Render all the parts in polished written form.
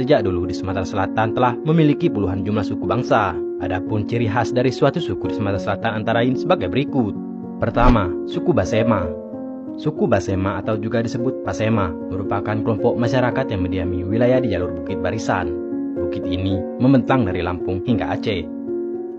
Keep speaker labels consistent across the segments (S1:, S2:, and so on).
S1: sejak dulu di Sumatera Selatan telah memiliki puluhan jumlah suku bangsa. Adapun ciri khas dari suatu suku di Sumatera Selatan antara lain sebagai berikut. Pertama, suku Basema. Suku Basema atau juga disebut Pasema merupakan kelompok masyarakat yang mendiami wilayah di jalur Bukit Barisan. Bukit ini membentang dari Lampung hingga Aceh.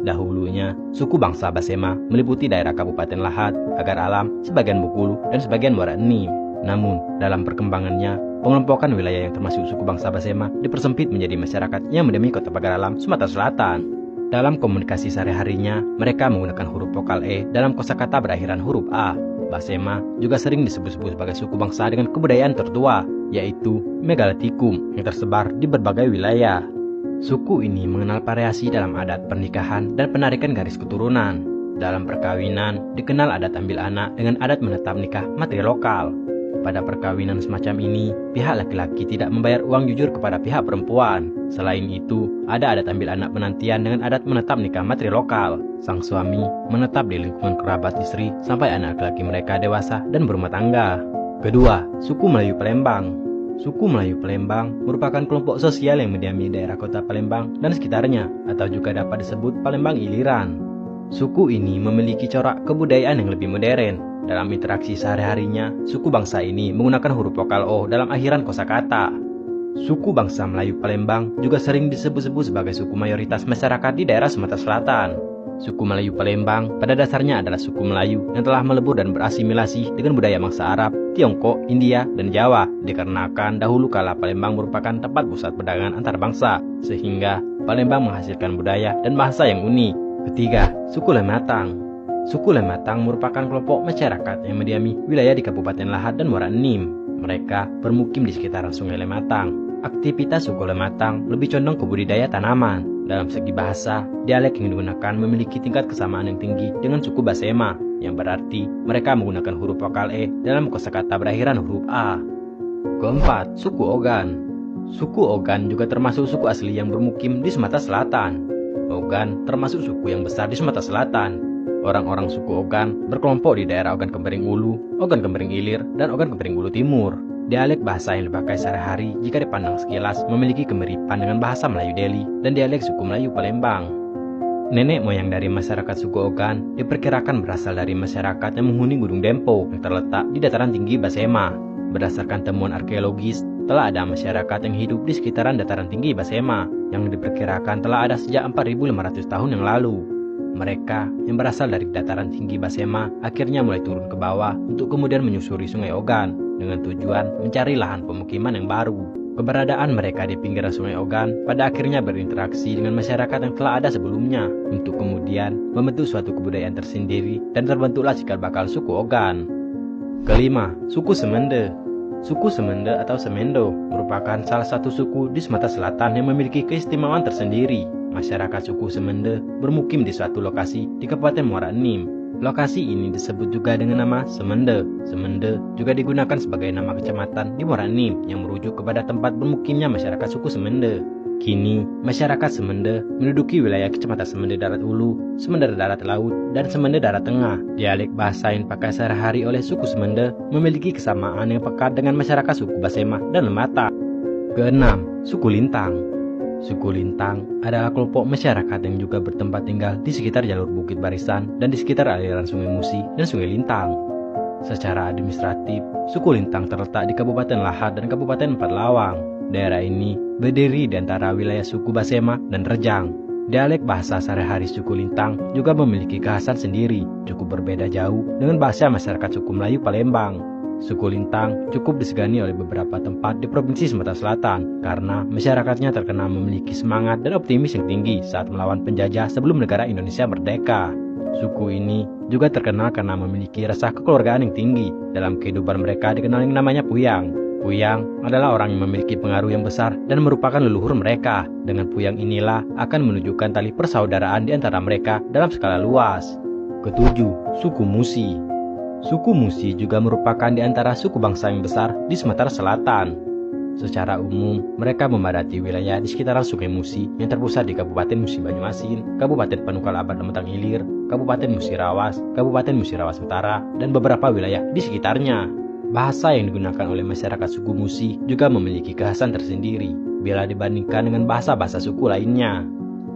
S1: Dahulunya, suku bangsa Basema meliputi daerah Kabupaten Lahat, Agar Alam, sebagian Bengkulu, dan sebagian Muara Enim. Namun, dalam perkembangannya, pengelompokan wilayah yang termasuk suku bangsa Basema dipersempit menjadi masyarakat yang mendiami Kota Pagar Alam, Sumatera Selatan. Dalam komunikasi sehari-harinya, mereka menggunakan huruf vokal E dalam kosakata berakhiran huruf A. Basema juga sering disebut-sebut sebagai suku bangsa dengan kebudayaan tertua, yaitu Megalitikum yang tersebar di berbagai wilayah. Suku ini mengenal variasi dalam adat pernikahan dan penarikan garis keturunan. Dalam perkawinan, dikenal adat ambil anak dengan adat menetap nikah materi lokal. Pada perkawinan semacam ini, pihak laki-laki tidak membayar uang jujur kepada pihak perempuan. Selain itu, ada adat ambil anak penantian dengan adat menetap nikah materi lokal. Sang suami menetap di lingkungan kerabat istri sampai anak laki-laki mereka dewasa dan berumah tangga. Kedua, suku Melayu Palembang. Suku Melayu Palembang merupakan kelompok sosial yang mendiami daerah kota Palembang dan sekitarnya, atau juga dapat disebut Palembang Iliran. Suku ini memiliki corak kebudayaan yang lebih modern. Dalam interaksi sehari-harinya, suku bangsa ini menggunakan huruf vokal O dalam akhiran kosakata. Suku bangsa Melayu Palembang juga sering disebut-sebut sebagai suku mayoritas masyarakat di daerah Sumatera Selatan. Suku Melayu Palembang pada dasarnya adalah suku Melayu yang telah melebur dan berasimilasi dengan budaya bangsa Arab, Tiongkok, India, dan Jawa, dikarenakan dahulu kala Palembang merupakan tempat pusat perdagangan antar bangsa, sehingga Palembang menghasilkan budaya dan bahasa yang unik. Ketiga, suku Lematang. Suku Lematang merupakan kelompok masyarakat yang mendiami wilayah di Kabupaten Lahat dan Muara Enim. Mereka bermukim di sekitaran Sungai Lematang. Aktivitas suku Lematang lebih condong ke budidaya tanaman. Dalam segi bahasa, dialek yang digunakan memiliki tingkat kesamaan yang tinggi dengan suku Basema, yang berarti mereka menggunakan huruf vokal E dalam kosakata berakhiran huruf A. Keempat, suku Ogan. Suku Ogan juga termasuk suku asli yang bermukim di Sumatera Selatan. Ogan termasuk suku yang besar di Sumatera Selatan. Orang-orang suku Ogan berkelompok di daerah Ogan Kembering Ulu, Ogan Kembering Ilir, dan Ogan Kembering Ulu Timur. Dialek bahasa yang dipakai sehari-hari jika dipandang sekilas memiliki kemiripan dengan bahasa Melayu Delhi dan dialek suku Melayu Palembang. Nenek moyang dari masyarakat suku Ogan diperkirakan berasal dari masyarakat yang menghuni Gunung Dempo yang terletak di dataran tinggi Basema. Berdasarkan temuan arkeologis, telah ada masyarakat yang hidup di sekitaran dataran tinggi Basema yang diperkirakan telah ada sejak 4.500 tahun yang lalu. Mereka yang berasal dari dataran tinggi Basema akhirnya mulai turun ke bawah untuk kemudian menyusuri sungai Ogan dengan tujuan mencari lahan pemukiman yang baru. Keberadaan mereka di pinggiran sungai Ogan pada akhirnya berinteraksi dengan masyarakat yang telah ada sebelumnya untuk kemudian membentuk suatu kebudayaan tersendiri dan terbentuklah cikal bakal suku Ogan. Kelima, suku Semende. Suku Semende atau Semendo merupakan salah satu suku di Sumatera Selatan yang memiliki keistimewaan tersendiri. Masyarakat suku Semende bermukim di suatu lokasi di Kabupaten Muara Enim. Lokasi ini disebut juga dengan nama Semende. Semende juga digunakan sebagai nama kecamatan di Muara Enim yang merujuk kepada tempat bermukimnya masyarakat suku Semende. Kini, masyarakat Semende menduduki wilayah kecamatan Semende Darat Ulu, Semende Darat Laut, dan Semende Darat Tengah. Dialek bahasa yang dipakai sehari-hari oleh suku Semende memiliki kesamaan yang pekat dengan masyarakat suku Basema dan Lemata. Keenam, suku Lintang. Suku Lintang adalah kelompok masyarakat yang juga bertempat tinggal di sekitar jalur Bukit Barisan dan di sekitar aliran Sungai Musi dan Sungai Lintang. Secara administratif, suku Lintang terletak di Kabupaten Lahat dan Kabupaten Empat Lawang. Daerah ini berdiri di antara wilayah suku Basema dan Rejang. Dialek bahasa sehari-hari suku Lintang juga memiliki kekhasan sendiri, cukup berbeda jauh dengan bahasa masyarakat suku Melayu Palembang. Suku Lintang cukup disegani oleh beberapa tempat di Provinsi Sumatera Selatan karena masyarakatnya terkenal memiliki semangat dan optimis yang tinggi saat melawan penjajah sebelum negara Indonesia merdeka. Suku ini juga terkenal karena memiliki rasa kekeluargaan yang tinggi. Dalam kehidupan mereka dikenal yang namanya Puyang. Puyang adalah orang yang memiliki pengaruh yang besar dan merupakan leluhur mereka. Dengan Puyang inilah akan menunjukkan tali persaudaraan di antara mereka dalam skala luas. Ketujuh, suku Musi. Suku Musi juga merupakan di antara suku bangsa yang besar di Sumatera Selatan. Secara umum, mereka memadati wilayah di sekitaran Sungai Musi yang terpusat di Kabupaten Musi Banyuasin, Kabupaten Panukal Abat Lemetang Ilir, Kabupaten Musi Rawas, Kabupaten Musi Rawas Utara, dan beberapa wilayah di sekitarnya. Bahasa yang digunakan oleh masyarakat suku Musi juga memiliki kekhasan tersendiri. bila dibandingkan dengan bahasa-bahasa suku lainnya.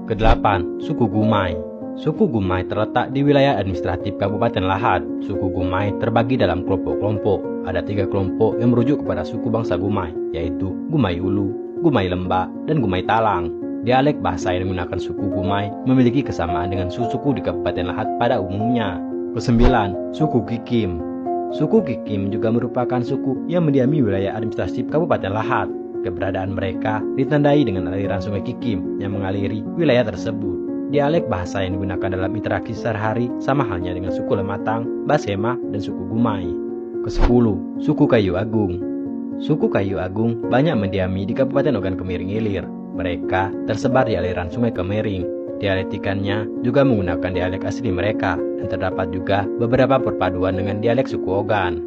S1: Kedelapan, suku Gumay. Suku Gumay terletak di wilayah administratif Kabupaten Lahat. Suku Gumay terbagi dalam kelompok-kelompok. Ada 3 kelompok yang merujuk kepada suku bangsa Gumay, yaitu Gumay Ulu, Gumay Lembah, dan Gumay Talang. Dialek bahasa yang digunakan suku Gumay memiliki kesamaan dengan suku di Kabupaten Lahat pada umumnya. Kesembilan, suku Kikim. Suku Kikim juga merupakan suku yang mendiami wilayah administratif Kabupaten Lahat. Keberadaan mereka ditandai dengan aliran sungai Kikim yang mengaliri wilayah tersebut. Dialek bahasa yang digunakan dalam interaksi sehari-hari sama halnya dengan suku Lematang, Basema, dan suku Gumay. Ke-10, suku Kayu Agung. Suku Kayu Agung banyak mendiami di Kabupaten Ogan Kemiring Ilir. Mereka tersebar di aliran sungai Kemering. Dialektikannya juga menggunakan dialek asli mereka, dan terdapat juga beberapa perpaduan dengan dialek suku Ogan.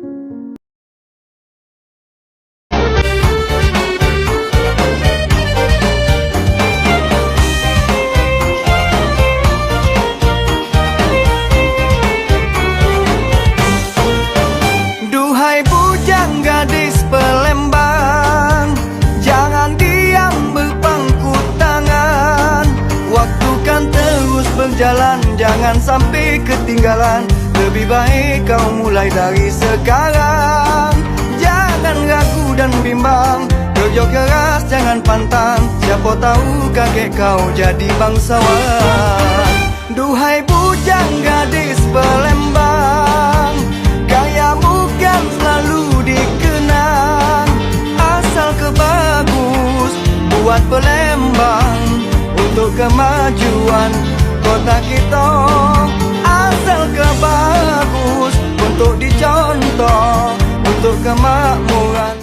S2: Duhai bujang gadis Palembang, jangan diam berpangku tangan. Waktu kan terus berjalan, jangan sampai ketinggalan. Lebih baik kau mulai dari sekarang. Jangan ragu dan bimbang, kerja keras jangan pantang. Siapa tahu kakek kau jadi bangsawan. Duhai bujang gadis Palembang, gayamu kan selalu dikenang. Asal ke bagus buat Palembang untuk kemajuan kota kita. Asal ke bagus untuk dicontoh untuk kemakmuran.